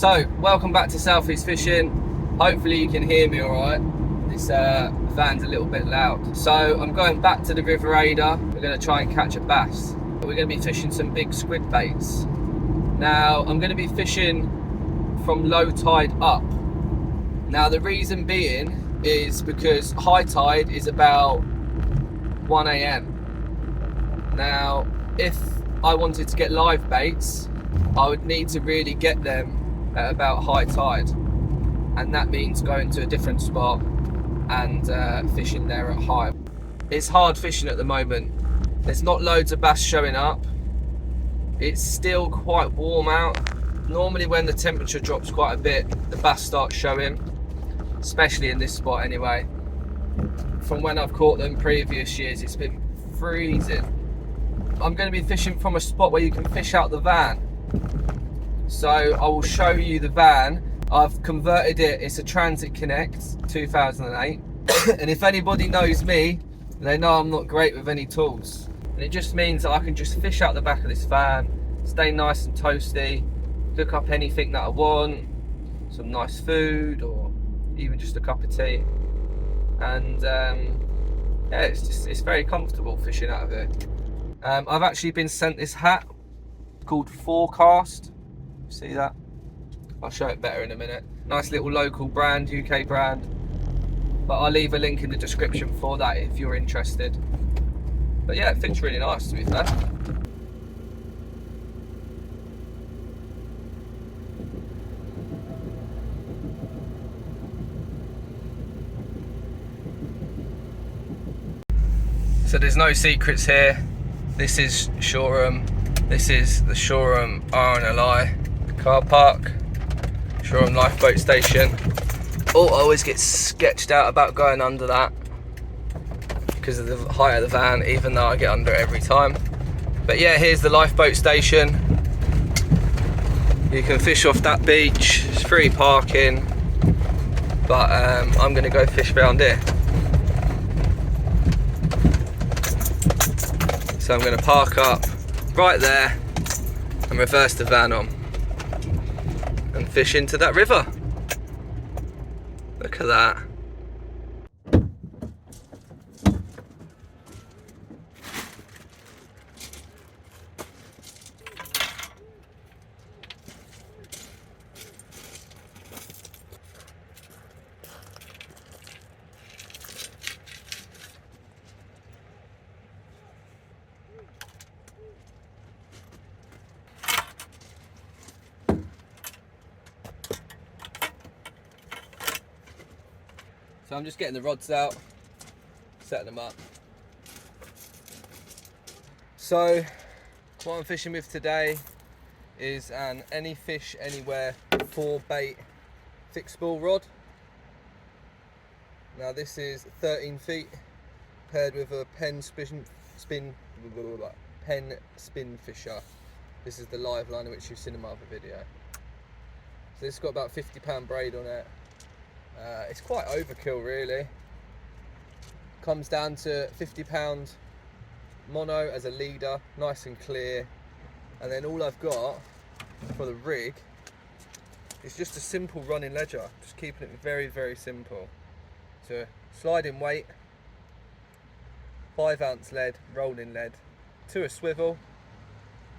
So, welcome back to Southys Fishing. Hopefully you can hear me alright. This van's a little bit loud. So, I'm going back to the River Adur. We're going to try and catch a bass. We're going to be fishing some big squid baits. Now, I'm going to be fishing from low tide up. Now, the reason being is because high tide is about 1 AM. Now, if I wanted to get live baits, I would need to really get them at about high tide, and that means going to a different spot and fishing there at high. It's hard fishing at the moment. There's not loads of bass showing up. It's still quite warm out. Normally when the temperature drops quite a bit, the bass start showing, especially in this spot anyway. From when I've caught them previous years, it's been freezing. I'm going to be fishing from a spot where you can fish out the van. So I will show you the van. I've converted it, it's a Transit Connect 2008. And if anybody knows me, they know I'm not great with any tools. And it just means that I can just fish out the back of this van, stay nice and toasty, look up anything that I want, some nice food or even just a cup of tea. And yeah, it's very comfortable fishing out of it. I've actually been sent this hat called Forecast. See that? I'll show it better in a minute. Nice little local brand, UK brand. But I'll leave a link in the description for that if you're interested. But yeah, it fits really nice, to be fair. So there's no secrets here. This is Shoreham. This is the Shoreham RNLI car park, Shoreham lifeboat station. Oh, I always get sketched out about going under that because of the height of the van, even though I get under it every time. But yeah, here's the lifeboat station. You can fish off that beach, it's free parking, but I'm gonna go fish around here. So I'm gonna park up right there and reverse the van on and fish into that river. Look at that. So I'm just getting the rods out, setting them up. So what I'm fishing with today is an Any Fish Anywhere 4-bait fixed spool rod. Now this is 13 feet paired with a pen spin fisher. This is the live line which you've seen in my other video. So this has got about £50 braid on it. It's quite overkill really. Comes down to £50 mono as a leader, nice and clear. And then all I've got for the rig is just a simple running ledger, just keeping it very, very simple. So sliding weight, 5-ounce lead, rolling lead, to a swivel,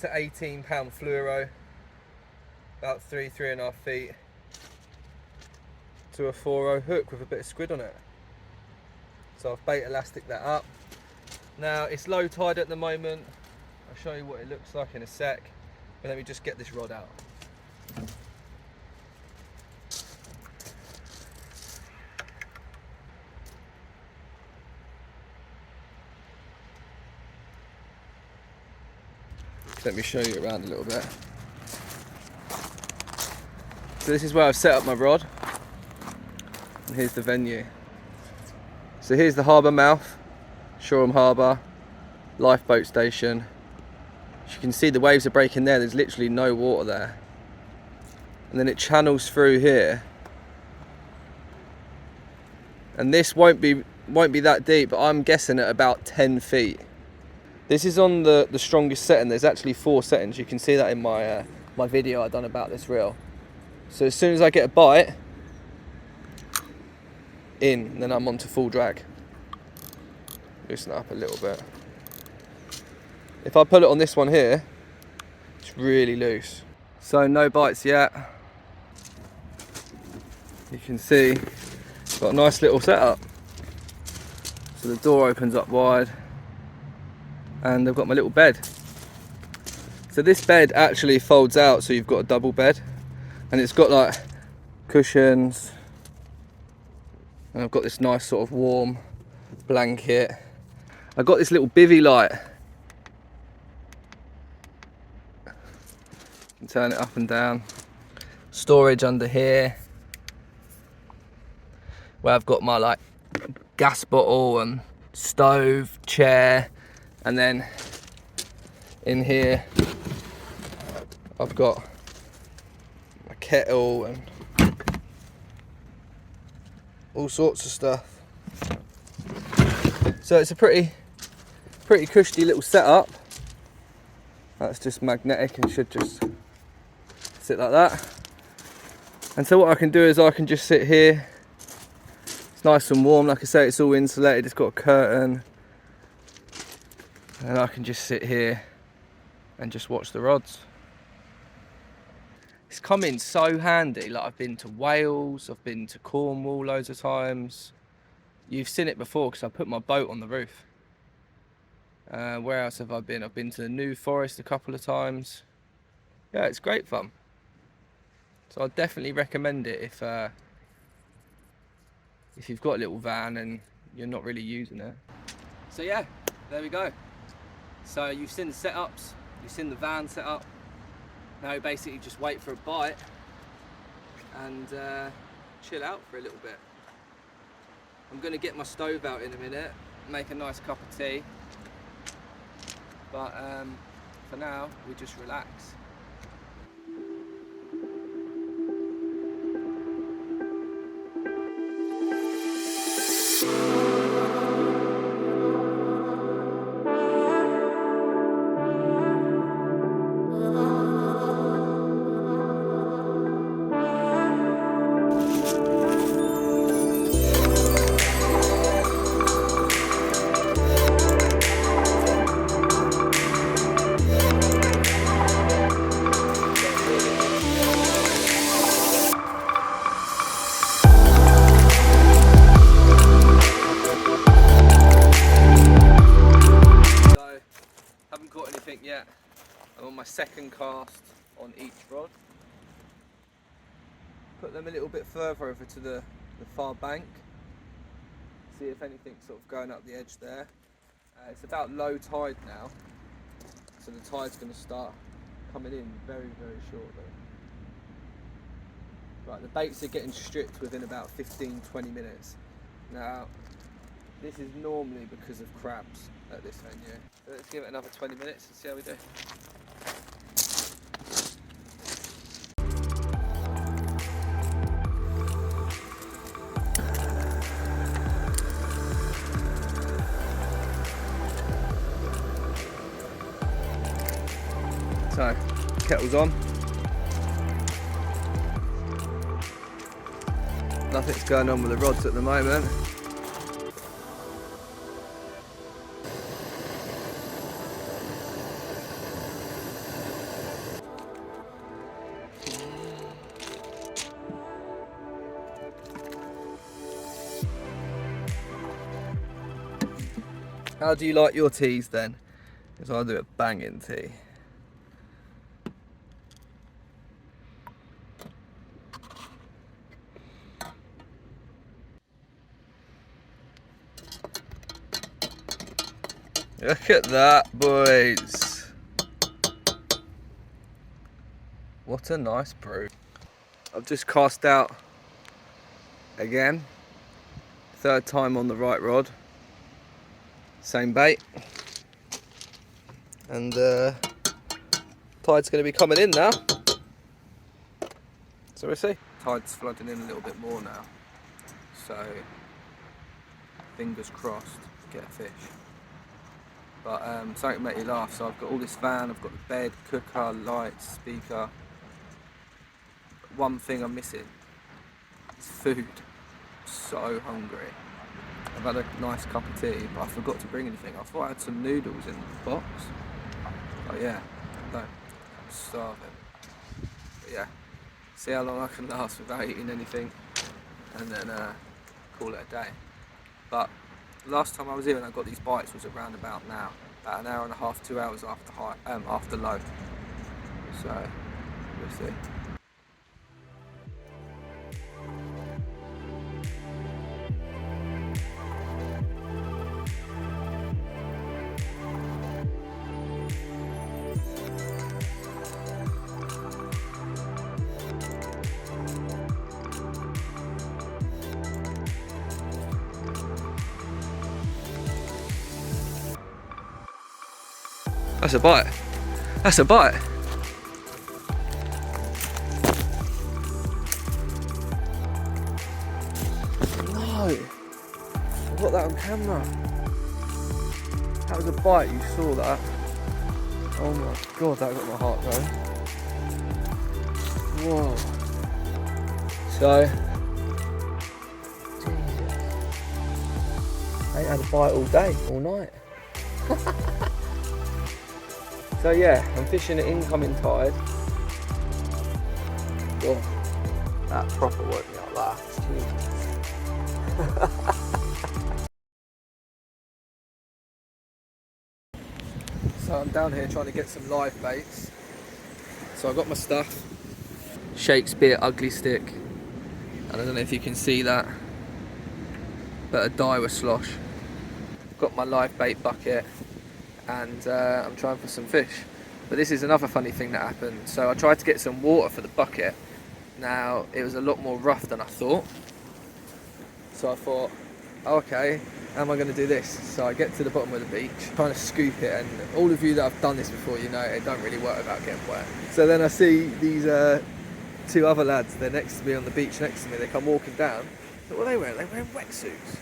to £18 fluoro, about 3.5 feet. To a 4.0 hook with a bit of squid on it. So I've bait elastic that up. Now it's low tide at the moment. I'll show you what it looks like in a sec. But let me just get this rod out. Let me show you around a little bit. So this is where I've set up my rod. And here's the venue. So here's the harbour mouth, Shoreham Harbour, lifeboat station. As you can see, the waves are breaking there. There's literally no water there. And then it channels through here. And this won't be that deep, but I'm guessing at about 10 feet. This is on the strongest setting. There's actually 4 settings. You can see that in my my video I done about this reel. So as soon as I get a bite in, then I'm on to full drag. Loosen it up a little bit. If I put it on this one here, it's really loose. So no bites yet. You can see, got a nice little setup. So the door opens up wide, and I've got my little bed. So this bed actually folds out, so you've got a double bed, and it's got like cushions, and I've got this nice sort of warm blanket. I've got this little bivvy light. You can turn it up and down. Storage under here, where I've got my like gas bottle and stove, chair, and then in here I've got my kettle and all sorts of stuff. So it's a pretty cushy little setup. That's just magnetic and should just sit like that. And so what I can do is I can just sit here. It's nice and warm, like I say, it's all insulated, it's got a curtain. And I can just sit here and just watch the rods. It's come in so handy. Like, I've been to Wales, I've been to Cornwall loads of times. You've seen it before because I put my boat on the roof. Where else have I been? I've been to the New Forest a couple of times. Yeah, it's great fun. So I'd definitely recommend it if you've got a little van and you're not really using it. So yeah, there we go. So you've seen the setups, you've seen the van setup. Now basically just wait for a bite and chill out for a little bit. I'm going to get my stove out in a minute, make a nice cup of tea. But for now, we just relax. Yet. I'm on my second cast on each rod. Put them a little bit further over to the far bank. See if anything's sort of going up the edge there. It's about low tide now, so the tide's going to start coming in very, very shortly. Right, the baits are getting stripped within about 15-20 minutes. Now, this is normally because of crabs at this venue. So let's give it another 20 minutes and see how we do. So, kettle's on. Nothing's going on with the rods at the moment. How do you like your teas then? Because I do a banging tea. Look at that, boys. What a nice brew. I've just cast out again. Third time on the right rod. Same bait. And tide's going to be coming in now. So we'll see. Tide's flooding in a little bit more now. So fingers crossed, get a fish. But something to make you laugh. So I've got all this van, I've got the bed, cooker, lights, speaker. one thing I'm missing. It's food. I'm so hungry. I've had a nice cup of tea, but I forgot to bring anything. I thought I had some noodles in the box. Oh yeah, no, I'm starving. But yeah, see how long I can last without eating anything, and then call it a day. But last time I was here and I got these bites was around about now, about an hour and a half, 2 hours after low. So we'll see. That's a bite. That's a bite. No. I've got that on camera. That was a bite, you saw that. Oh my god, that got my heart going. Whoa. So, Jesus. I ain't had a bite all day, all night. So yeah, I'm fishing at incoming tide. Whoa, that proper woke me up, that. So I'm down here trying to get some live baits. So I've got my stuff. Shakespeare ugly stick. And I don't know if you can see that, but a Daiwa slosh. Got my live bait bucket. And I'm trying for some fish. But this is another funny thing that happened. So I tried to get some water for the bucket. Now it was a lot more rough than I thought. So I thought, oh, okay, how am I going to do this? So I get to the bottom of the beach, trying to scoop it, and all of you that have done this before, you know it don't really work without getting wet. So then I see these two other lads, they're next to me on the beach next to me, they come walking down. So what are they wearing? They're wearing wetsuits.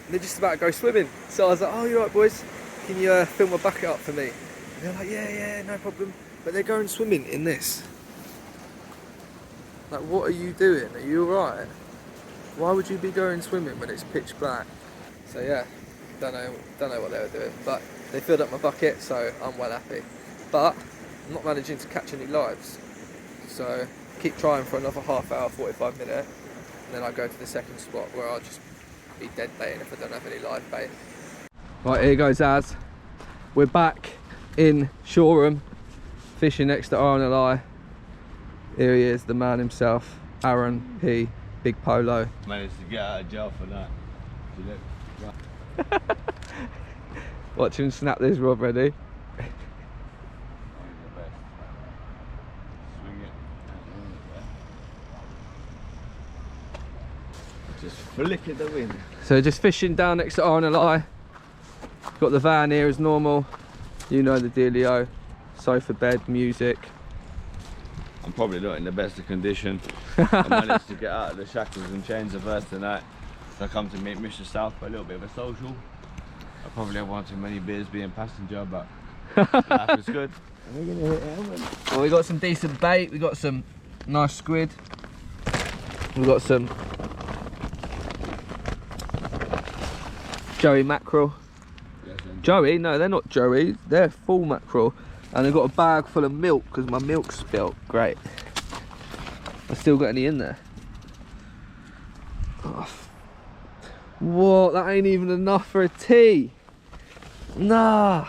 And they're just about to go swimming. So I was like, oh, you're right boys, can you fill my bucket up for me? And they're like, yeah, no problem. But they're going swimming in this. Like, what are you doing? Are you alright? Why would you be going swimming when it's pitch black? So yeah, don't know what they were doing. But they filled up my bucket, so I'm well happy. But I'm not managing to catch any lives. So keep trying for another half hour, 45 minutes. And then I go to the second spot where I'll just be dead baiting if I don't have any live bait. Right, here goes Az. We're back in Shoreham, fishing next to RNLI. Here he is, the man himself, Aaron P. Big Polo. Managed to get out of jail for that. Watch him snap this rod ready. Swing it. Just flick at the wind. So just fishing down next to RNLI. Got the van here as normal. You know the dealio. Sofa bed, music. I'm probably not in the best of condition. I managed to get out of the shackles and chains of earth tonight. So I come to meet Mr. South for a little bit of a social. I probably have one too many beers being passenger, but life is good. And we're gonna hit it. Well, we got some decent bait. We got some nice squid. We got some Joey mackerel. Yes, Joey? No, they're not Joey. They're full mackerel. And I've got a bag full of milk because my milk spilt. Great. I still got any in there. Oh. What? That ain't even enough for a tea. Nah.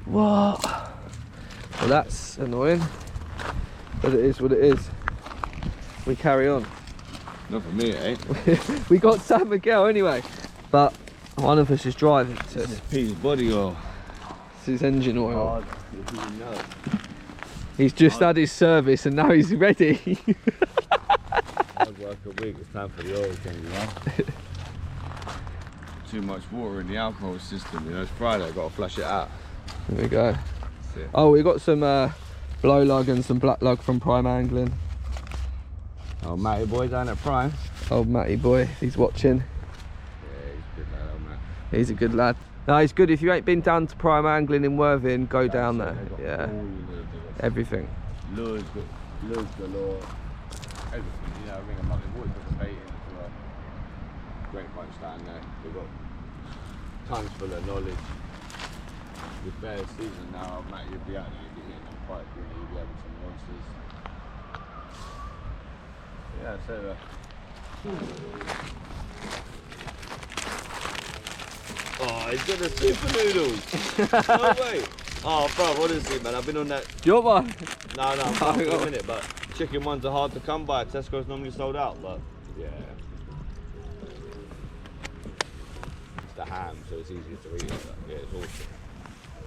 What? Well, that's annoying. But it is what it is. We carry on. Not for me, it ain't. We got San Miguel anyway. But one of us is driving. So This is Pete's body oil. it's his engine oil. Oh, no. He's just had his service and now he's ready. Hard work a week, it's time for the oil change, you know? Too much water in the alcohol system, you know, it's Friday, I've got to flush it out. There we go. That's it. Oh, we got some blow lug and some black lug from Prime Angling. Oh, Matty boy down at Prime. Old Matty boy, he's watching. Yeah, he's a good lad, old Matt. He's a good lad. No, he's good. If you ain't been down to Prime Angling in Worthing, go down there. They've got Yeah, all you need, they've got everything. lures, got lures galore, everything, you know, ring them up. They've always got the bait in as well. Great bunch down there. They've got tons full of knowledge. With fair season now, Matt, you'll be out there, you'll be hitting them quite good, you'll be having some monsters. Yeah, so oh, he's got the super noodles! No way! Oh, bro, honestly, man, I've been on that. Do you want one? No, I'm fine for a minute, but chicken ones are hard to come by. Tesco's normally sold out, but yeah. It's the ham, so it's easier to eat. Yeah, it's awesome.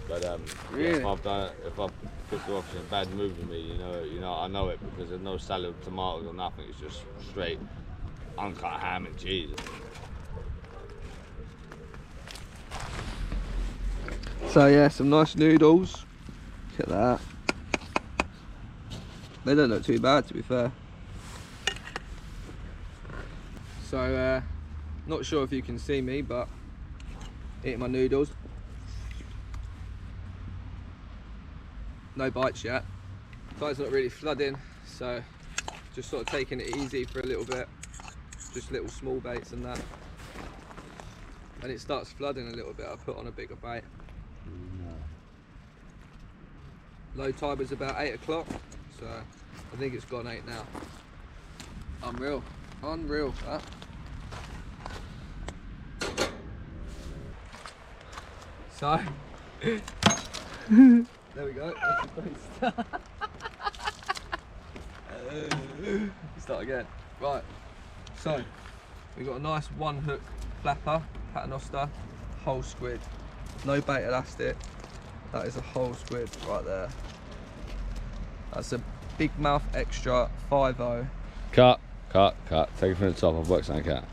But really? yeah, if I've pissed off in a bad mood with me, you know, I know it because there's no salad, tomatoes, or nothing. It's just straight uncut ham and cheese. So yeah, some nice noodles. Look at that. They don't look too bad, to be fair. So not sure if you can see me, but eating my noodles. No bites yet. Tide's not really flooding, so just sort of taking it easy for a little bit. Just little small baits and that. When it starts flooding a little bit, I put on a bigger bait. Low tide was about 8 o'clock, so I think it's gone 8 now. Unreal, unreal that. So, there we go. That's a great start. Start again. Right. So, we've got a nice 1 hook flapper, paternoster, whole squid. No bait elastic. That is a whole squid right there. That's a big mouth extra 5.0. Cut. Take it from the top. I've worked something out.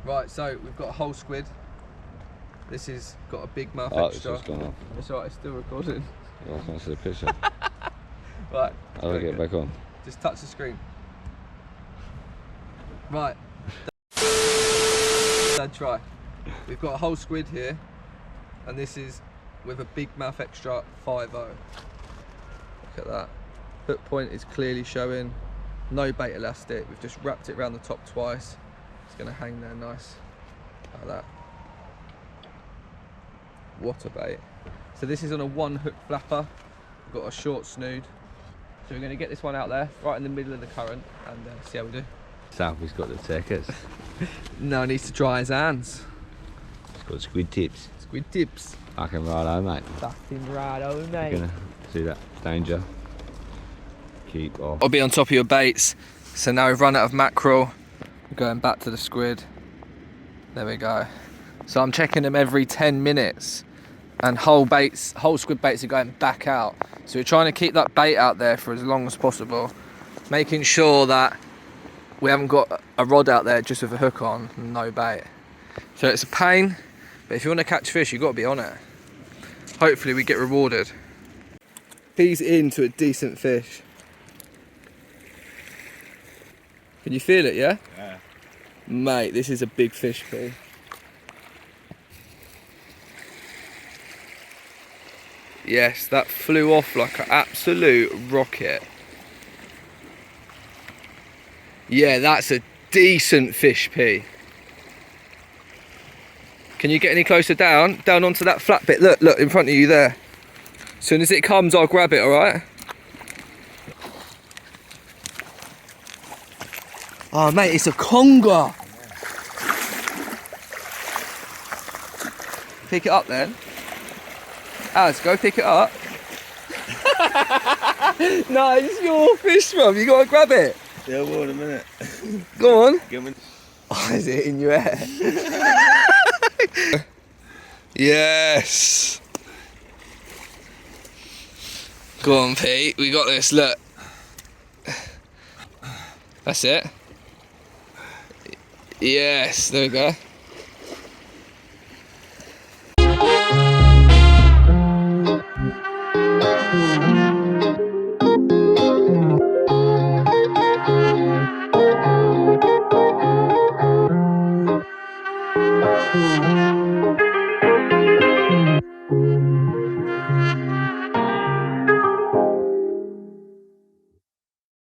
Right, so we've got a whole squid. This has got a big mouth extra. It's just gone off. It's alright, it's still recording. I can't see the picture. Right. How do I get it back on? Just touch the screen. Right. Third try. We've got a whole squid here, and this is with a big mouth extra 5.0. Look at that. Hook point is clearly showing. No bait elastic. We've just wrapped it around the top twice. It's going to hang there nice, like that. What a bait. So this is on a 1 hook flapper. We've got a short snood. So we're going to get this one out there, right in the middle of the current, and see how we do. Southys got the tickets. No, he needs to dry his hands. It's got squid tips. Squid tips. Fucking righto, mate. Fucking righto, mate. You're gonna see that danger. Keep off. I'll be on top of your baits. So now we've run out of mackerel. We're going back to the squid. There we go. So I'm checking them every 10 minutes. And whole squid baits are going back out. So we're trying to keep that bait out there for as long as possible. Making sure that we haven't got a rod out there just with a hook on and no bait. So it's a pain, but if you want to catch fish, you've got to be on it. Hopefully we get rewarded. He's into a decent fish. Can you feel it, yeah? Yeah. Mate, this is a big fish P. Yes, that flew off like an absolute rocket. Yeah, that's a decent fish P. Can you get any closer down onto that flat bit? Look, in front of you there. As soon as it comes, I'll grab it, all right? Oh, mate, it's a conger. Pick it up then. Az, go pick it up. No, it's your fish, bro. You gotta grab it. Yeah, well, in a minute. Go on. Give me. Oh, is it in your hair? Yes. Go on, Pete. We got this. Look. That's it. Yes. There we go.